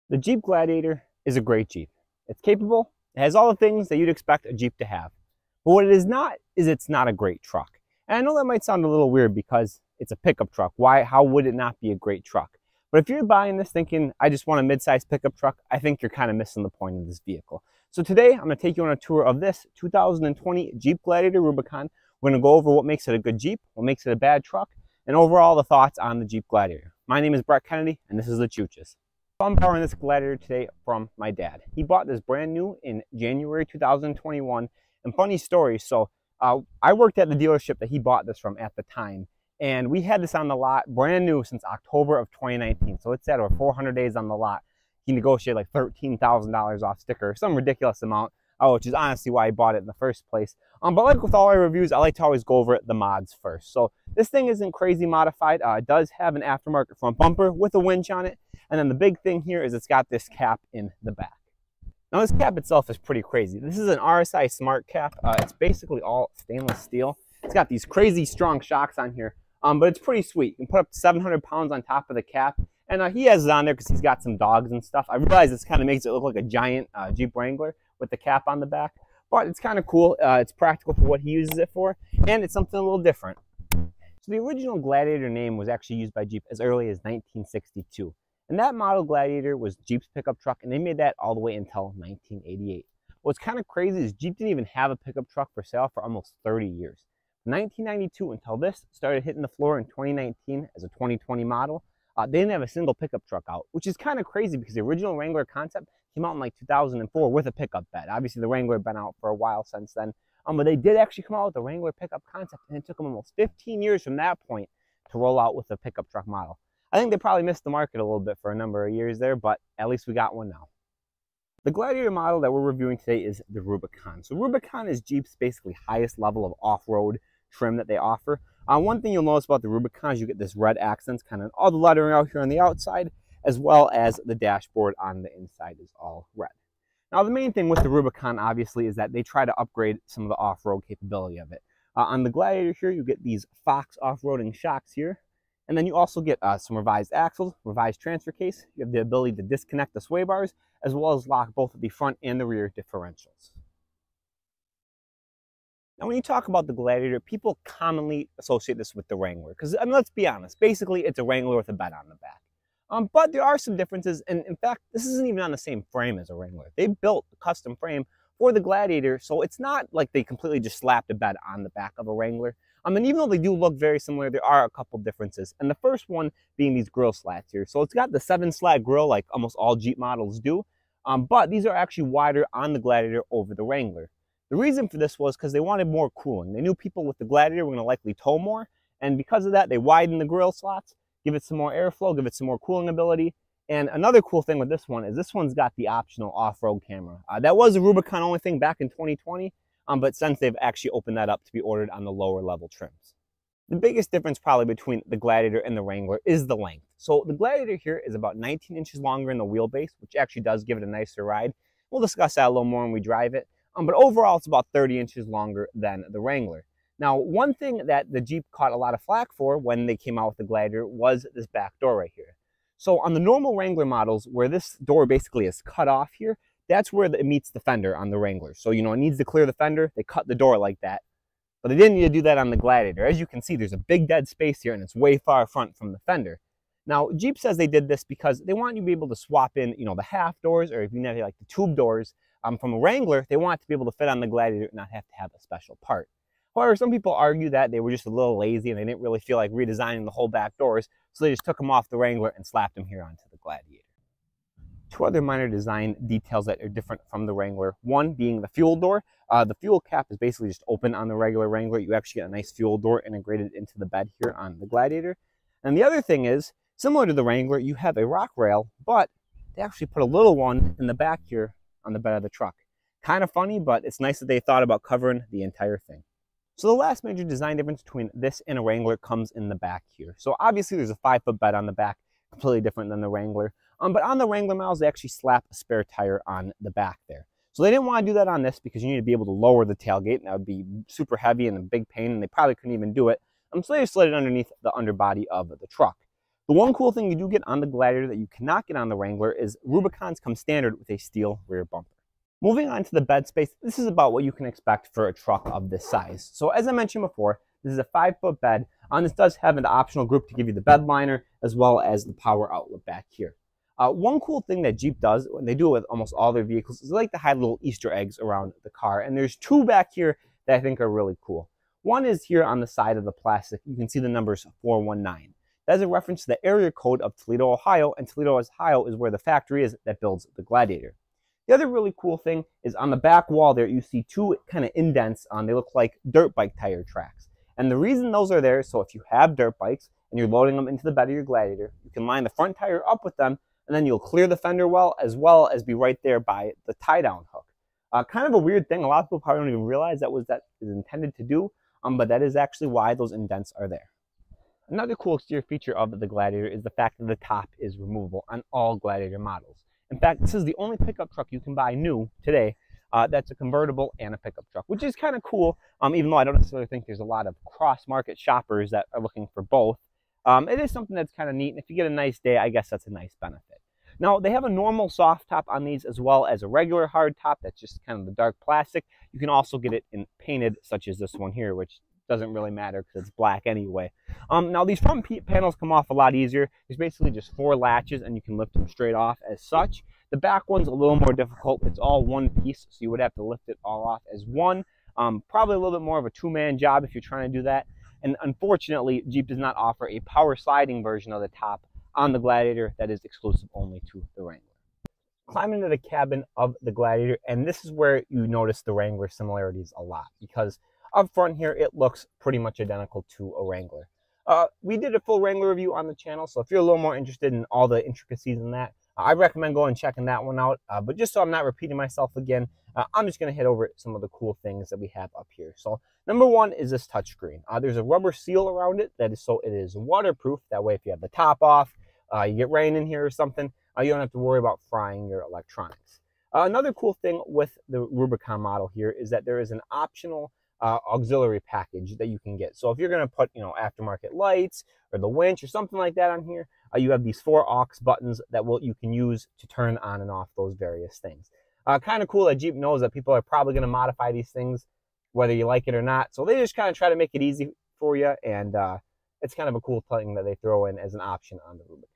The Jeep Gladiator is a great Jeep. It's capable, it has all the things that you'd expect a Jeep to have. But what it is not, is it's not a great truck. And I know that might sound a little weird because it's a pickup truck. How would it not be a great truck? But if you're buying this thinking, I just want a mid-size pickup truck, I think you're kind of missing the point of this vehicle. So today, I'm going to take you on a tour of this 2020 Jeep Gladiator Rubicon. We're going to go over what makes it a good Jeep, what makes it a bad truck, and overall the thoughts on the Jeep Gladiator. My name is Brett Kennedy, and this is the Chooches. I'm borrowing this Gladiator today from my dad. He bought this brand new in January 2021. And funny story, so I worked at the dealership that he bought this from at the time. And we had this on the lot brand new since October of 2019. So it's at over 400 days on the lot. He negotiated like $13,000 off sticker, some ridiculous amount, which is honestly why I bought it in the first place. But like with all our reviews, I like to always go over the mods first. So this thing isn't crazy modified. It does have an aftermarket front bumper with a winch on it. And then the big thing here is it's got this cap in the back. Now this cap itself is pretty crazy. This is an RSI Smart Cap. It's basically all stainless steel. It's got these crazy strong shocks on here, but it's pretty sweet. You can put up to 700 pounds on top of the cap. And he has it on there because he's got some dogs and stuff. I realize this kind of makes it look like a giant Jeep Wrangler with the cap on the back. But it's kind of cool. It's practical for what he uses it for. And it's something a little different. So the original Gladiator name was actually used by Jeep as early as 1962. And that model Gladiator was Jeep's pickup truck, and they made that all the way until 1988. What's kind of crazy is Jeep didn't even have a pickup truck for sale for almost 30 years. From 1992 until this started hitting the floor in 2019 as a 2020 model, they didn't have a single pickup truck out, which is kind of crazy because the original Wrangler concept came out in like 2004 with a pickup bed. Obviously, the Wrangler had been out for a while since then, but they did actually come out with the Wrangler pickup concept, and it took them almost 15 years from that point to roll out with a pickup truck model. I think they probably missed the market a little bit for a number of years there, but at least we got one now. The Gladiator model that we're reviewing today is the Rubicon. So Rubicon is Jeep's basically highest level of off-road trim that they offer. One thing you'll notice about the Rubicon is you get this red accents, kind of all the lettering out here on the outside, as well as the dashboard on the inside is all red. Now the main thing with the Rubicon obviously is that they try to upgrade some of the off-road capability of it. On the Gladiator here, you get these Fox off-roading shocks here. And then you also get some revised axles, revised transfer case. You have the ability to disconnect the sway bars, as well as lock both the front and the rear differentials. Now, when you talk about the Gladiator, people commonly associate this with the Wrangler. Because, I mean, let's be honest, basically it's a Wrangler with a bed on the back. But there are some differences, and in fact, this isn't even on the same frame as a Wrangler. They built a custom frame for the Gladiator, so it's not like they completely just slapped a bed on the back of a Wrangler. And even though they do look very similar, there are a couple differences. And the first one being these grille slats here. So it's got the 7-slat grille like almost all Jeep models do. But these are actually wider on the Gladiator over the Wrangler. The reason for this was because they wanted more cooling. They knew people with the Gladiator were going to likely tow more. And because of that, they widened the grille slots, give it some more airflow, give it some more cooling ability. And another cool thing with this one is this one's got the optional off-road camera. That was a Rubicon only thing back in 2020. But since they've actually opened that up to be ordered on the lower level trims. The biggest difference probably between the Gladiator and the Wrangler is the length. So the Gladiator here is about 19 inches longer in the wheelbase, which actually does give it a nicer ride. We'll discuss that a little more when we drive it. But overall, it's about 30 inches longer than the Wrangler. Now, one thing that the Jeep caught a lot of flack for when they came out with the Gladiator was this back door right here. So on the normal Wrangler models, where this door basically is cut off here, that's where it meets the fender on the Wrangler. So, you know, it needs to clear the fender. They cut the door like that. But they didn't need to do that on the Gladiator. As you can see, there's a big dead space here, and it's way far front from the fender. Now, Jeep says they did this because they want you to be able to swap in, you know, the half doors, or if you have like the tube doors from a Wrangler, they want it to be able to fit on the Gladiator and not have to have a special part. However, some people argue that they were just a little lazy and they didn't really feel like redesigning the whole back doors, so they just took them off the Wrangler and slapped them here onto the Gladiator. Two other minor design details that are different from the Wrangler. One being the fuel door. The fuel cap is basically just open on the regular Wrangler. You actually get a nice fuel door integrated into the bed here on the Gladiator. And the other thing is, similar to the Wrangler, you have a rock rail, but they actually put a little one in the back here on the bed of the truck. Kind of funny, but it's nice that they thought about covering the entire thing. So the last major design difference between this and a Wrangler comes in the back here. So obviously there's a 5-foot bed on the back, completely different than the Wrangler. But on the Wrangler models, they actually slap a spare tire on the back there. So they didn't want to do that on this because you need to be able to lower the tailgate, and that would be super heavy and a big pain, and they probably couldn't even do it. So they just slid it underneath the underbody of the truck. The one cool thing you do get on the Gladiator that you cannot get on the Wrangler is Rubicons come standard with a steel rear bumper. Moving on to the bed space, this is about what you can expect for a truck of this size. So as I mentioned before, this is a 5-foot bed. This does have an optional group to give you the bed liner as well as the power outlet back here. One cool thing that Jeep does, when they do it with almost all their vehicles, is they like to hide little Easter eggs around the car. And there's two back here that I think are really cool. One is here on the side of the plastic. You can see the numbers 419. That is a reference to the area code of Toledo, Ohio, and Toledo, Ohio is where the factory is that builds the Gladiator. The other really cool thing is on the back wall there, you see two kind of indents on, they look like dirt bike tire tracks. And the reason those are there, so if you have dirt bikes and you're loading them into the bed of your Gladiator, you can line the front tire up with them, and then you'll clear the fender well as be right there by the tie-down hook. Kind of a weird thing. A lot of people probably don't even realize that is intended to do, but that is actually why those indents are there. Another cool exterior feature of the Gladiator is the fact that the top is removable on all Gladiator models. In fact, this is the only pickup truck you can buy new today that's a convertible and a pickup truck, which is kind of cool, even though I don't necessarily think there's a lot of cross-market shoppers that are looking for both. It is something that's kind of neat, and if you get a nice day, I guess that's a nice benefit. Now, they have a normal soft top on these as well as a regular hard top that's just kind of the dark plastic. You can also get it in painted, such as this one here, which doesn't really matter because it's black anyway. Now these front panels come off a lot easier. There's basically just 4 latches and you can lift them straight off as such. The back one's a little more difficult. It's all one piece, so you would have to lift it all off as one. Probably a little bit more of a 2-man job if you're trying to do that. And unfortunately, Jeep does not offer a power sliding version of the top on the Gladiator that is exclusive only to the Wrangler. Climb into the cabin of the Gladiator, and this is where you notice the Wrangler similarities a lot, because up front here, it looks pretty much identical to a Wrangler. We did a full Wrangler review on the channel, so if you're a little more interested in all the intricacies in that, I recommend going and checking that one out. But just so I'm not repeating myself again, I'm just going to hit over some of the cool things that we have up here. So number one is this touchscreen. There's a rubber seal around it that is so it is waterproof. That way, if you have the top off, you get rain in here or something, you don't have to worry about frying your electronics. Another cool thing with the Rubicon model here is that there is an optional auxiliary package that you can get. So if you're going to put, aftermarket lights or the winch or something like that on here, you have these 4 aux buttons that you can use to turn on and off those various things. Kind of cool that Jeep knows that people are probably going to modify these things, whether you like it or not. So they just kind of try to make it easy for you, and it's kind of a cool thing that they throw in as an option on the Rubicon.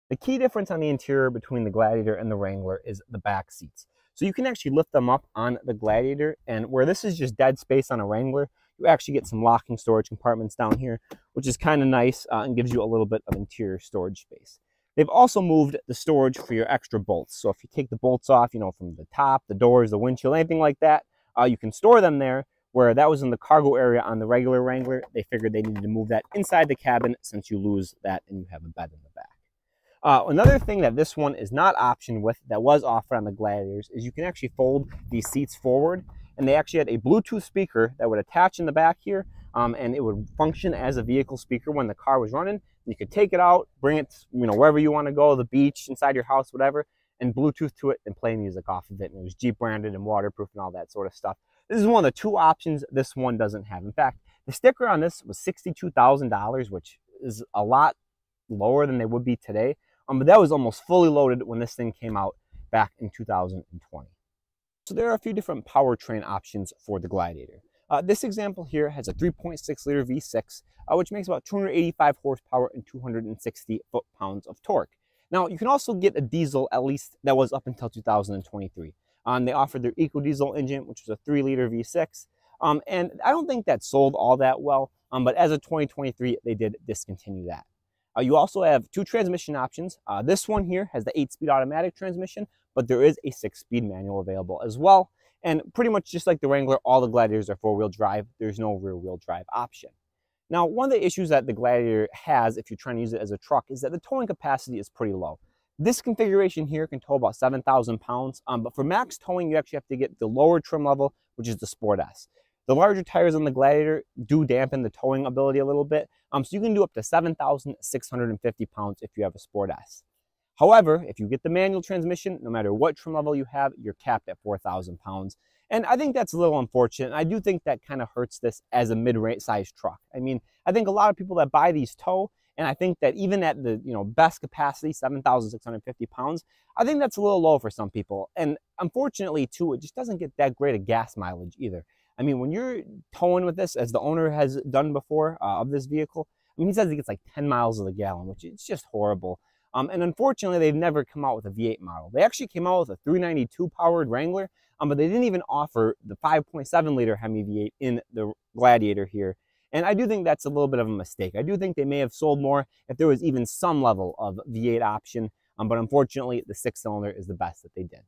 The key difference on the interior between the Gladiator and the Wrangler is the back seats. So you can actually lift them up on the Gladiator, and where this is just dead space on a Wrangler, you actually get some locking storage compartments down here, which is kind of nice and gives you a little bit of interior storage space. They've also moved the storage for your extra bolts. So if you take the bolts off, from the top, the doors, the windshield, anything like that, you can store them there, where that was in the cargo area on the regular Wrangler. They figured they needed to move that inside the cabin since you lose that and you have a bed in the back. Another thing that this one is not optioned with that was offered on the Gladiators is you can actually fold these seats forward, and they actually had a Bluetooth speaker that would attach in the back here, and it would function as a vehicle speaker when the car was running. You could take it out, bring it wherever you want to go, the beach, inside your house, whatever, and Bluetooth to it and play music off of it. And it was Jeep branded and waterproof and all that sort of stuff. This is one of the 2 options this one doesn't have. In fact, the sticker on this was $62,000, which is a lot lower than they would be today. But that was almost fully loaded when this thing came out back in 2020. So there are a few different powertrain options for the Gladiator. This example here has a 3.6 liter V6, which makes about 285 horsepower and 260 foot-pounds of torque. Now, you can also get a diesel, at least that was up until 2023. They offered their EcoDiesel engine, which was a 3 liter V6. And I don't think that sold all that well, but as of 2023, they did discontinue that. You also have 2 transmission options. This one here has the 8-speed automatic transmission, but there is a 6-speed manual available as well. And pretty much just like the Wrangler, all the Gladiators are 4-wheel drive. There's no rear-wheel drive option. Now, one of the issues that the Gladiator has, if you're trying to use it as a truck, is that the towing capacity is pretty low. This configuration here can tow about 7,000 pounds, but for max towing, you actually have to get the lower trim level, which is the Sport S. The larger tires on the Gladiator do dampen the towing ability a little bit, so you can do up to 7,650 pounds if you have a Sport S. However, if you get the manual transmission, no matter what trim level you have, you're capped at 4,000 pounds. And I think that's a little unfortunate. I do think that kind of hurts this as a mid-size truck. I mean, I think a lot of people that buy these tow, And I think that even at the best capacity, 7,650 pounds, I think that's a little low for some people. And unfortunately, too, it just doesn't get that great of gas mileage either. I mean, when you're towing with this, as the owner has done before of this vehicle, I mean, he says it gets like 10 miles to the gallon, which is just horrible. And unfortunately, they've never come out with a V8 model. They actually came out with a 392 powered Wrangler, but they didn't even offer the 5.7 liter Hemi V8 in the Gladiator here. And I do think that's a little bit of a mistake. I do think they may have sold more if there was even some level of V8 option, but unfortunately, the 6-cylinder is the best that they did.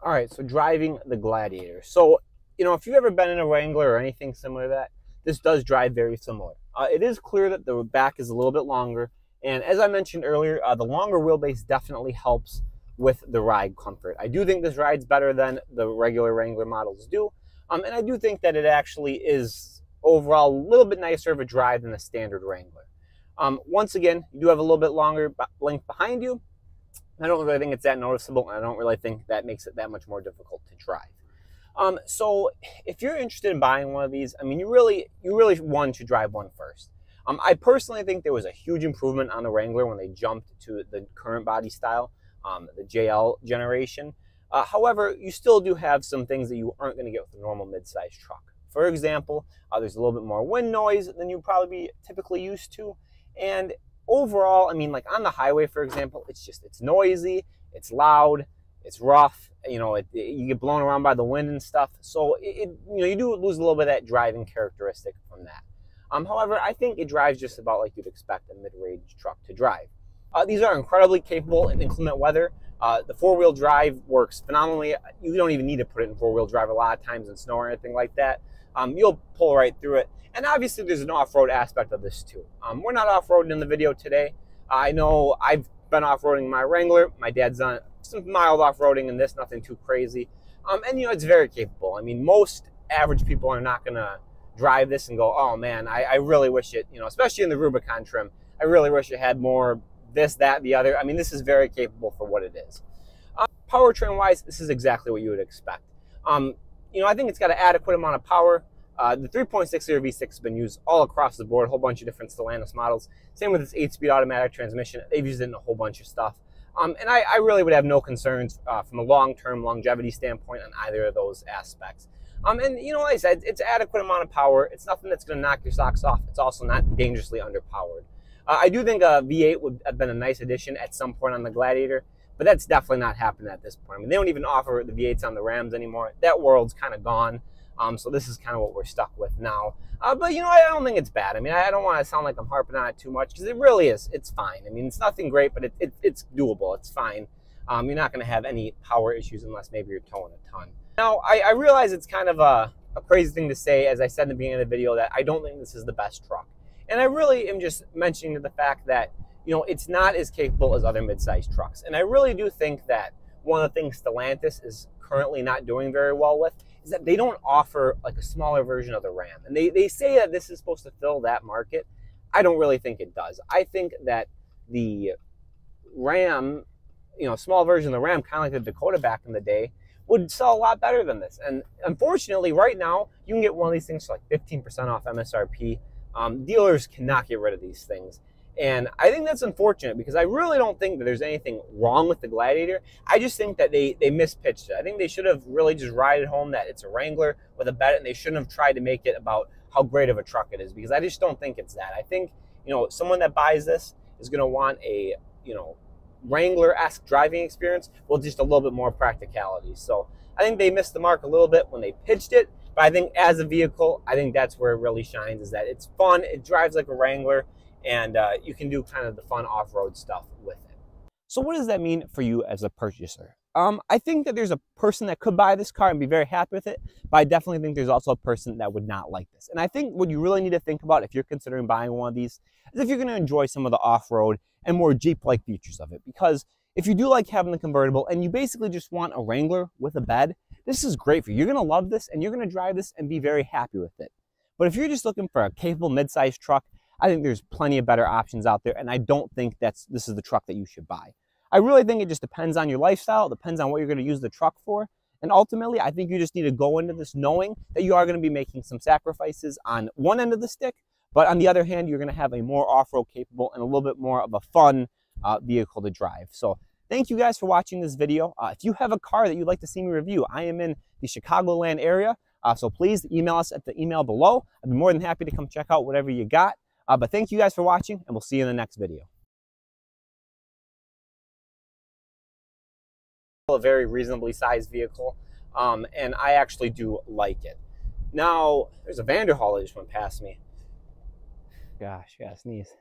All right, so driving the Gladiator. So, if you've ever been in a Wrangler or anything similar to that, this does drive very similar. It is clear that the back is a little bit longer, and as I mentioned earlier, the longer wheelbase definitely helps with the ride comfort. I do think this rides better than the regular Wrangler models do, and I do think that it actually is overall a little bit nicer of a drive than the standard Wrangler. Once again, you do have a little bit longer length behind you. I don't really think it's that noticeable, and I don't really think that makes it that much more difficult to drive. So if you're interested in buying one of these, I mean, you really want to drive one first. I personally think there was a huge improvement on the Wrangler when they jumped to the current body style, the JL generation. However, you still do have some things that you aren't going to get with a normal midsize truck. For example, there's a little bit more wind noise than you'd probably be typically used to. And overall, I mean, like on the highway, for example, it's noisy, it's loud, it's rough, you get blown around by the wind and stuff. So you do lose a little bit of that driving characteristic from that. However, I think it drives just about like you'd expect a mid-range truck to drive. These are incredibly capable in inclement weather. The 4-wheel drive works phenomenally. You don't even need to put it in 4-wheel drive a lot of times in snow or anything like that. You'll pull right through it. And obviously there's an off-road aspect of this too. We're not off-roading in the video today. I know I've been off-roading my Wrangler. My dad's done some mild off-roading in this, nothing too crazy. And it's very capable. I mean, most average people are not gonna drive this and go, oh man, I really wish it, especially in the Rubicon trim, I really wish it had more this, that, the other. I mean, this is very capable for what it is. Powertrain wise, this is exactly what you would expect. I think it's got an adequate amount of power. The 3.6 liter V6 has been used all across the board, a whole bunch of different Stellantis models. Same with this 8-speed automatic transmission. They've used it in a whole bunch of stuff. And I really would have no concerns from a long-term longevity standpoint on either of those aspects. And like I said, it's adequate amount of power. It's nothing that's going to knock your socks off. It's also not dangerously underpowered. I do think a V8 would have been a nice addition at some point on the Gladiator, but that's definitely not happening at this point. I mean, they don't even offer the V8s on the Rams anymore. That world's kind of gone. So this is kind of what we're stuck with now. But I don't think it's bad. I mean, I don't want to sound like I'm harping on it too much, because it really is. It's fine. I mean, it's nothing great, but it's doable. It's fine. You're not going to have any power issues unless maybe you're towing a ton. Now, I realize it's kind of a crazy thing to say, as I said in the beginning of the video, that I don't think this is the best truck. And I really am just mentioning the fact that, it's not as capable as other mid-sized trucks. And I really do think that one of the things Stellantis is currently not doing very well with is that they don't offer like a smaller version of the Ram. And they say that this is supposed to fill that market. I don't really think it does. I think that the Ram, small version of the Ram, kind of like the Dakota back in the day, would sell a lot better than this. And unfortunately, right now, you can get one of these things for like 15% off MSRP. Dealers cannot get rid of these things. And I think that's unfortunate, because I really don't think that there's anything wrong with the Gladiator. I just think that they mispitched it. I think they should have really just ridden home that it's a Wrangler with a bed, and they shouldn't have tried to make it about how great of a truck it is, because I just don't think it's that. I think, someone that buys this is going to want a, Wrangler-esque driving experience with just a little bit more practicality. So I think they missed the mark a little bit when they pitched it, but I think as a vehicle, I think that's where it really shines, is that it's fun, it drives like a Wrangler, and you can do kind of the fun off-road stuff with it. So what does that mean for you as a purchaser? I think that there's a person that could buy this car and be very happy with it, but I definitely think there's also a person that would not like this. And I think what you really need to think about if you're considering buying one of these is if you're going to enjoy some of the off-road and more Jeep-like features of it. Because if you do like having the convertible and you basically just want a Wrangler with a bed, this is great for you. You're going to love this, and you're going to drive this and be very happy with it. But if you're just looking for a capable mid-sized truck, I think there's plenty of better options out there, and I don't think this is the truck that you should buy. I really think it just depends on your lifestyle. It depends on what you're going to use the truck for. And ultimately, I think you just need to go into this knowing that you are going to be making some sacrifices on one end of the stick, But on the other hand, you're going to have a more off-road capable and a little bit more of a fun vehicle to drive. So thank you guys for watching this video. If you have a car that you'd like to see me review, I am in the Chicagoland area. So please email us at the email below. I'd be more than happy to come check out whatever you got. But thank you guys for watching, and we'll see you in the next video. A very reasonably sized vehicle, and I actually do like it. Now, there's a Vanderhaal that just went past me. Gosh, I gotta sneeze.